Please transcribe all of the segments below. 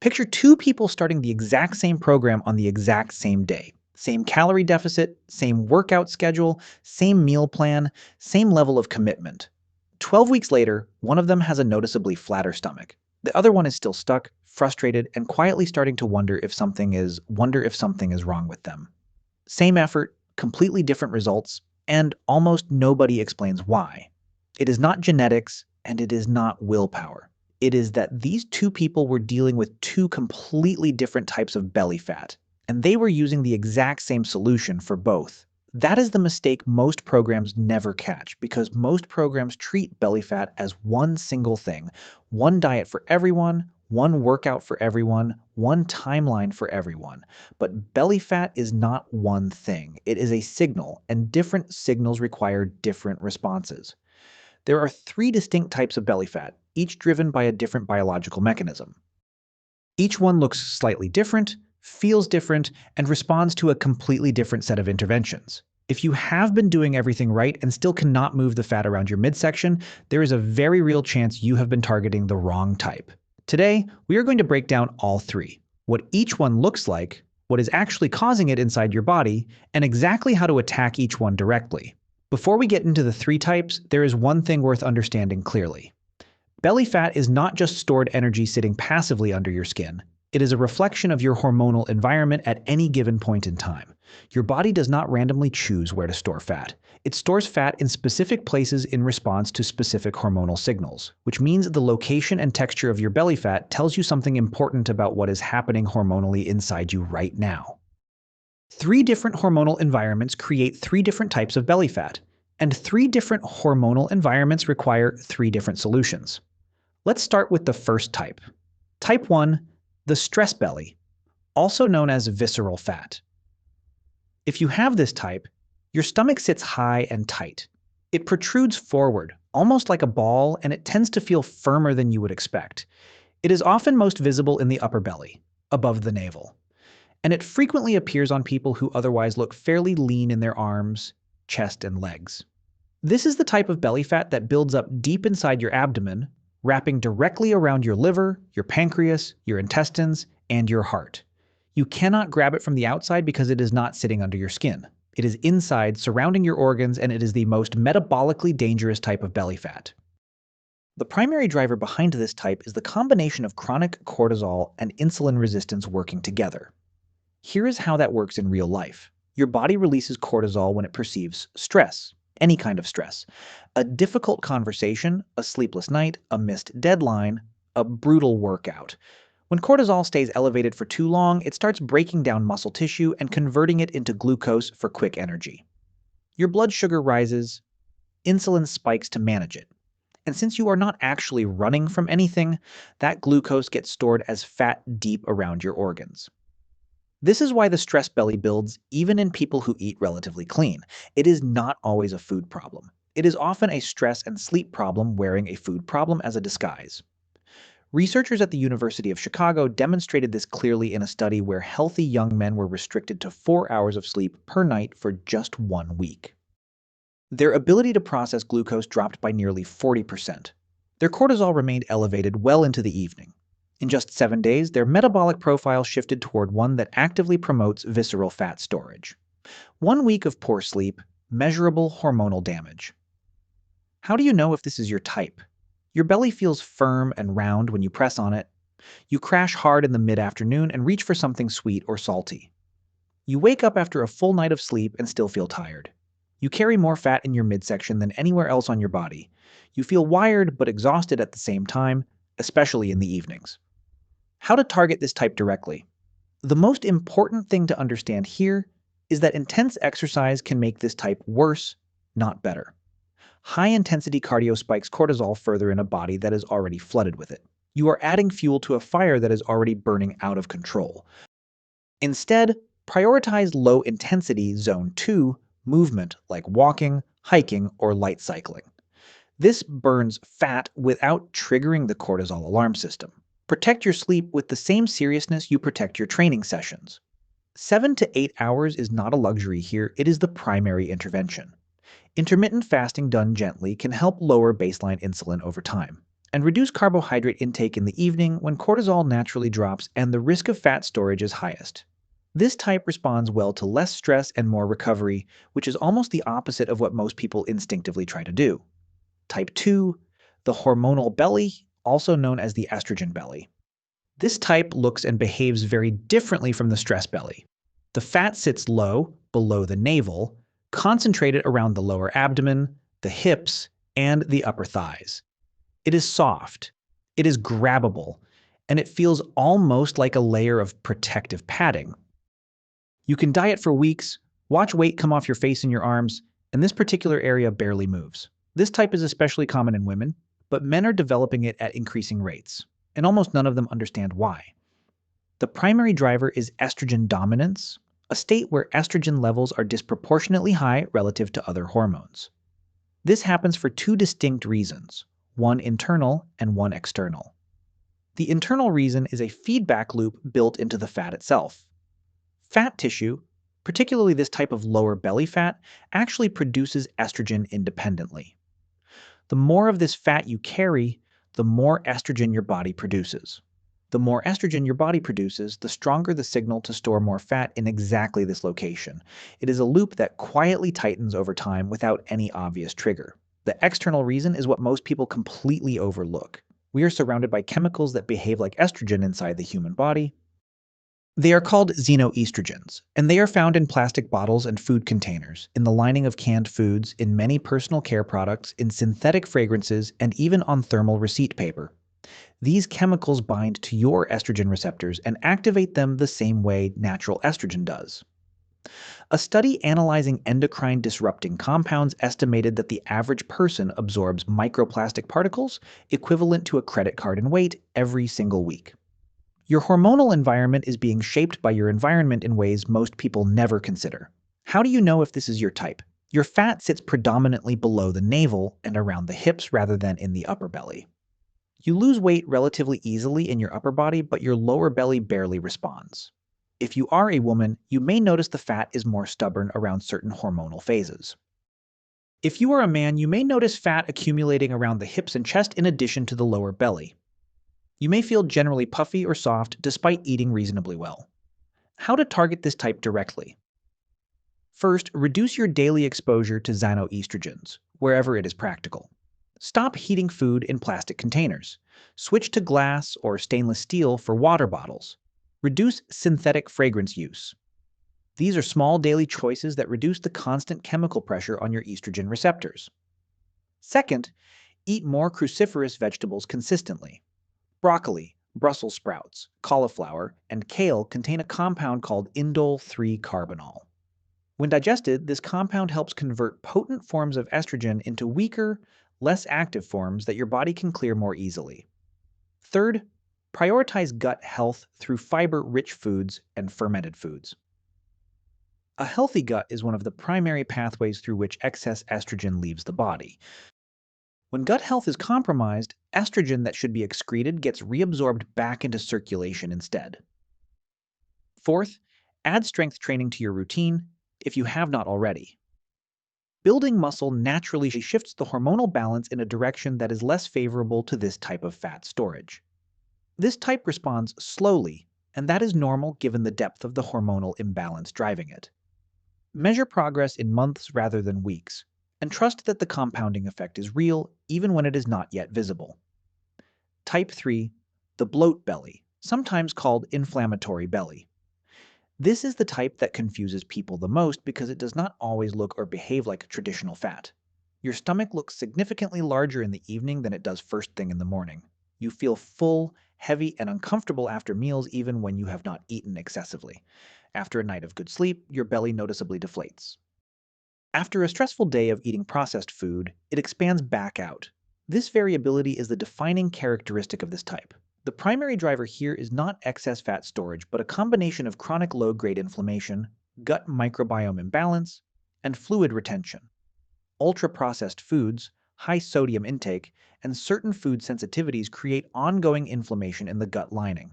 Picture two people starting the exact same program on the exact same day. Same calorie deficit, same workout schedule, same meal plan, same level of commitment. 12 weeks later, one of them has a noticeably flatter stomach. The other one is still stuck, frustrated, and quietly starting to wonder if something is wrong with them. Same effort, completely different results, and almost nobody explains why. It is not genetics, and it is not willpower. It is that these two people were dealing with two completely different types of belly fat, and they were using the exact same solution for both. That is the mistake most programs never catch, because most programs treat belly fat as one single thing, one diet for everyone, one workout for everyone, one timeline for everyone. But belly fat is not one thing. It is a signal, and different signals require different responses. There are three distinct types of belly fat, each driven by a different biological mechanism. Each one looks slightly different, feels different, and responds to a completely different set of interventions. If you have been doing everything right and still cannot move the fat around your midsection, there is a very real chance you have been targeting the wrong type. Today, we are going to break down all three, what each one looks like, what is actually causing it inside your body, and exactly how to attack each one directly. Before we get into the three types, there is one thing worth understanding clearly. Belly fat is not just stored energy sitting passively under your skin. It is a reflection of your hormonal environment at any given point in time. Your body does not randomly choose where to store fat. It stores fat in specific places in response to specific hormonal signals, which means the location and texture of your belly fat tells you something important about what is happening hormonally inside you right now. Three different hormonal environments create three different types of belly fat, and three different hormonal environments require three different solutions. Let's start with the first type. Type 1, the stress belly, also known as visceral fat. If you have this type, your stomach sits high and tight. It protrudes forward, almost like a ball, and it tends to feel firmer than you would expect. It is often most visible in the upper belly, above the navel, and it frequently appears on people who otherwise look fairly lean in their arms, chest, and legs. This is the type of belly fat that builds up deep inside your abdomen, wrapping directly around your liver, your pancreas, your intestines, and your heart. You cannot grab it from the outside because it is not sitting under your skin. It is inside, surrounding your organs, and it is the most metabolically dangerous type of belly fat. The primary driver behind this type is the combination of chronic cortisol and insulin resistance working together. Here is how that works in real life. Your body releases cortisol when it perceives stress, any kind of stress. A difficult conversation, a sleepless night, a missed deadline, a brutal workout. When cortisol stays elevated for too long, it starts breaking down muscle tissue and converting it into glucose for quick energy. Your blood sugar rises, insulin spikes to manage it. And since you are not actually running from anything, that glucose gets stored as fat deep around your organs. This is why the stress belly builds even in people who eat relatively clean. It is not always a food problem. It is often a stress and sleep problem wearing a food problem as a disguise. Researchers at the University of Chicago demonstrated this clearly in a study where healthy young men were restricted to 4 hours of sleep per night for just 1 week. Their ability to process glucose dropped by nearly 40%. Their cortisol remained elevated well into the evening. In just 7 days, their metabolic profile shifted toward one that actively promotes visceral fat storage. 1 week of poor sleep, measurable hormonal damage. How do you know if this is your type? Your belly feels firm and round when you press on it. You crash hard in the mid-afternoon and reach for something sweet or salty. You wake up after a full night of sleep and still feel tired. You carry more fat in your midsection than anywhere else on your body. You feel wired but exhausted at the same time, especially in the evenings. How to target this type directly? The most important thing to understand here is that intense exercise can make this type worse, not better. High-intensity cardio spikes cortisol further in a body that is already flooded with it. You are adding fuel to a fire that is already burning out of control. Instead, prioritize low-intensity Zone 2 movement like walking, hiking, or light cycling. This burns fat without triggering the cortisol alarm system. Protect your sleep with the same seriousness you protect your training sessions. 7 to 8 hours is not a luxury here, it is the primary intervention. Intermittent fasting done gently can help lower baseline insulin over time. and reduce carbohydrate intake in the evening when cortisol naturally drops and the risk of fat storage is highest. This type responds well to less stress and more recovery, which is almost the opposite of what most people instinctively try to do. Type 2, the hormonal belly, also known as the estrogen belly. This type looks and behaves very differently from the stress belly. The fat sits low, below the navel, concentrated around the lower abdomen, the hips, and the upper thighs. It is soft, it is grabbable, and it feels almost like a layer of protective padding. You can diet for weeks, watch weight come off your face and your arms, and this particular area barely moves. This type is especially common in women, but men are developing it at increasing rates, and almost none of them understand why. The primary driver is estrogen dominance, a state where estrogen levels are disproportionately high relative to other hormones. This happens for two distinct reasons, one internal and one external. The internal reason is a feedback loop built into the fat itself. Fat tissue, particularly this type of lower belly fat, actually produces estrogen independently. The more of this fat you carry, the more estrogen your body produces. The more estrogen your body produces, the stronger the signal to store more fat in exactly this location. It is a loop that quietly tightens over time without any obvious trigger. The external reason is what most people completely overlook. We are surrounded by chemicals that behave like estrogen inside the human body. They are called xenoestrogens, and they are found in plastic bottles and food containers, in the lining of canned foods, in many personal care products, in synthetic fragrances, and even on thermal receipt paper. These chemicals bind to your estrogen receptors and activate them the same way natural estrogen does. A study analyzing endocrine disrupting compounds estimated that the average person absorbs microplastic particles equivalent to a credit card in weight every single week. Your hormonal environment is being shaped by your environment in ways most people never consider. How do you know if this is your type? Your fat sits predominantly below the navel and around the hips rather than in the upper belly. You lose weight relatively easily in your upper body, but your lower belly barely responds. If you are a woman, you may notice the fat is more stubborn around certain hormonal phases. If you are a man, you may notice fat accumulating around the hips and chest in addition to the lower belly. You may feel generally puffy or soft despite eating reasonably well. How to target this type directly? First, reduce your daily exposure to xenoestrogens, wherever it is practical. Stop heating food in plastic containers. Switch to glass or stainless steel for water bottles. Reduce synthetic fragrance use. These are small daily choices that reduce the constant chemical pressure on your estrogen receptors. Second, eat more cruciferous vegetables consistently. Broccoli, Brussels sprouts, cauliflower, and kale contain a compound called indole 3-carbinol. When digested, this compound helps convert potent forms of estrogen into weaker, less active forms that your body can clear more easily. Third, prioritize gut health through fiber-rich foods and fermented foods. A healthy gut is one of the primary pathways through which excess estrogen leaves the body. When gut health is compromised, estrogen that should be excreted gets reabsorbed back into circulation instead. Fourth, add strength training to your routine if you have not already. Building muscle naturally shifts the hormonal balance in a direction that is less favorable to this type of fat storage. This type responds slowly, and that is normal given the depth of the hormonal imbalance driving it. Measure progress in months rather than weeks, and trust that the compounding effect is real even when it is not yet visible. Type 3, the bloat belly, sometimes called inflammatory belly. This is the type that confuses people the most because it does not always look or behave like traditional fat. Your stomach looks significantly larger in the evening than it does first thing in the morning. You feel full, heavy, and uncomfortable after meals even when you have not eaten excessively. After a night of good sleep, your belly noticeably deflates. After a stressful day of eating processed food, it expands back out. This variability is the defining characteristic of this type. The primary driver here is not excess fat storage, but a combination of chronic low-grade inflammation, gut microbiome imbalance, and fluid retention. Ultra-processed foods, high sodium intake, and certain food sensitivities create ongoing inflammation in the gut lining.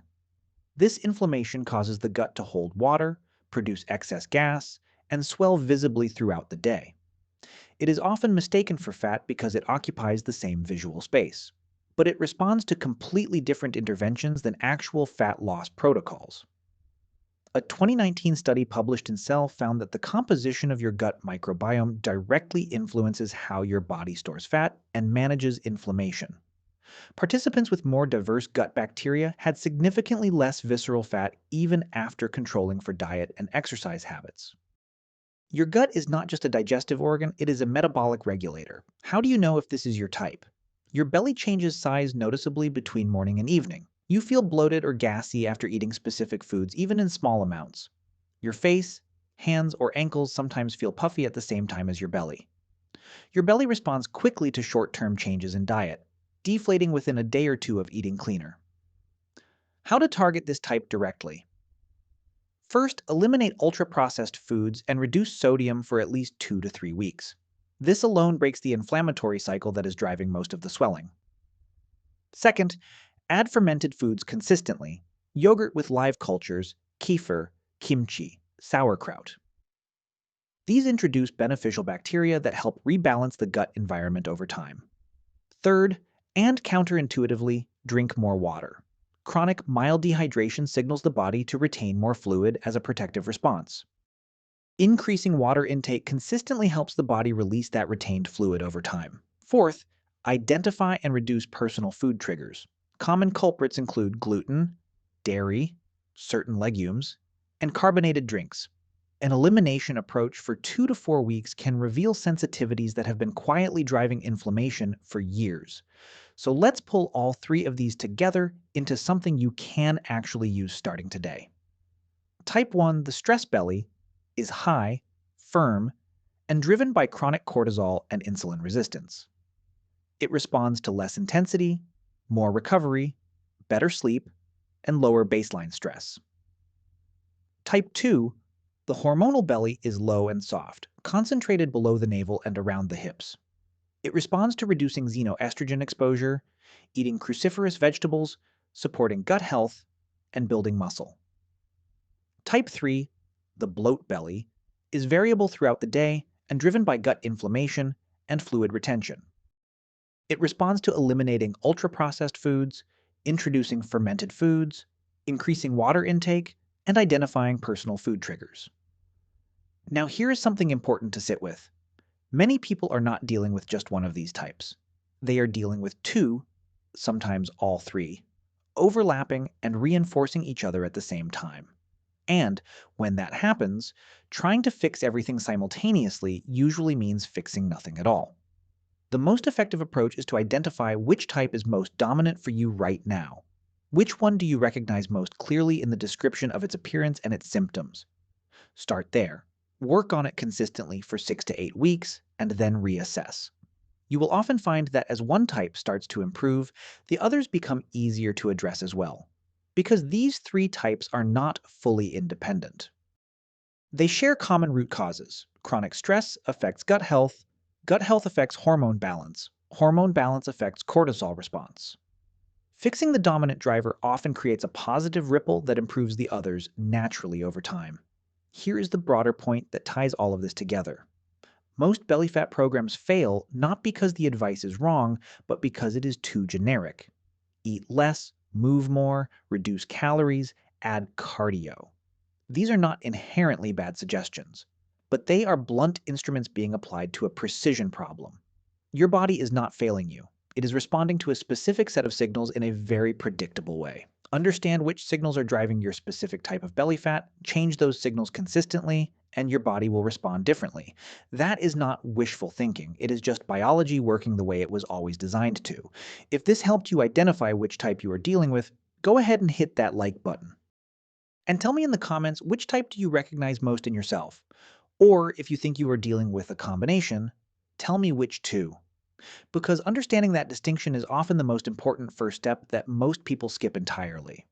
This inflammation causes the gut to hold water, produce excess gas, and swell visibly throughout the day. It is often mistaken for fat because it occupies the same visual space. but it responds to completely different interventions than actual fat loss protocols. A 2019 study published in Cell found that the composition of your gut microbiome directly influences how your body stores fat and manages inflammation. Participants with more diverse gut bacteria had significantly less visceral fat even after controlling for diet and exercise habits. Your gut is not just a digestive organ, it is a metabolic regulator. How do you know if this is your type? Your belly changes size noticeably between morning and evening. You feel bloated or gassy after eating specific foods, even in small amounts. Your face, hands, or ankles sometimes feel puffy at the same time as your belly. Your belly responds quickly to short-term changes in diet, deflating within a day or two of eating cleaner. How to target this type directly? First, eliminate ultra-processed foods and reduce sodium for at least 2 to 3 weeks. This alone breaks the inflammatory cycle that is driving most of the swelling. Second, add fermented foods consistently. Yogurt with live cultures, kefir, kimchi, sauerkraut. These introduce beneficial bacteria that help rebalance the gut environment over time. Third, and counterintuitively, drink more water. Chronic mild dehydration signals the body to retain more fluid as a protective response. Increasing water intake consistently helps the body release that retained fluid over time. Fourth, identify and reduce personal food triggers. Common culprits include gluten, dairy, certain legumes, and carbonated drinks. An elimination approach for 2 to 4 weeks can reveal sensitivities that have been quietly driving inflammation for years. So let's pull all three of these together into something you can actually use starting today. Type 1, the stress belly, is high, firm, and driven by chronic cortisol and insulin resistance. It responds to less intensity, more recovery, better sleep, and lower baseline stress. Type 2, the hormonal belly, is low and soft, concentrated below the navel and around the hips. It responds to reducing xenoestrogen exposure, eating cruciferous vegetables, supporting gut health, and building muscle. Type 3, the bloat belly, is variable throughout the day and driven by gut inflammation and fluid retention. It responds to eliminating ultra-processed foods, introducing fermented foods, increasing water intake, and identifying personal food triggers. Now here is something important to sit with. Many people are not dealing with just one of these types. They are dealing with two, sometimes all three, overlapping and reinforcing each other at the same time. And when that happens, trying to fix everything simultaneously usually means fixing nothing at all. The most effective approach is to identify which type is most dominant for you right now. Which one do you recognize most clearly in the description of its appearance and its symptoms? Start there. Work on it consistently for 6 to 8 weeks, and then reassess. You will often find that as one type starts to improve, the others become easier to address as well, because these three types are not fully independent. They share common root causes. Chronic stress affects gut health affects hormone balance affects cortisol response. Fixing the dominant driver often creates a positive ripple that improves the others naturally over time. Here is the broader point that ties all of this together. Most belly fat programs fail not because the advice is wrong, but because it is too generic. Eat less, move more, reduce calories, add cardio. These are not inherently bad suggestions, but they are blunt instruments being applied to a precision problem. Your body is not failing you. It is responding to a specific set of signals in a very predictable way. Understand which signals are driving your specific type of belly fat, change those signals consistently, and your body will respond differently. That is not wishful thinking. It is just biology working the way it was always designed to. If this helped you identify which type you are dealing with, go ahead and hit that like button. And tell me in the comments, which type do you recognize most in yourself? Or if you think you are dealing with a combination, tell me which two. Because understanding that distinction is often the most important first step that most people skip entirely.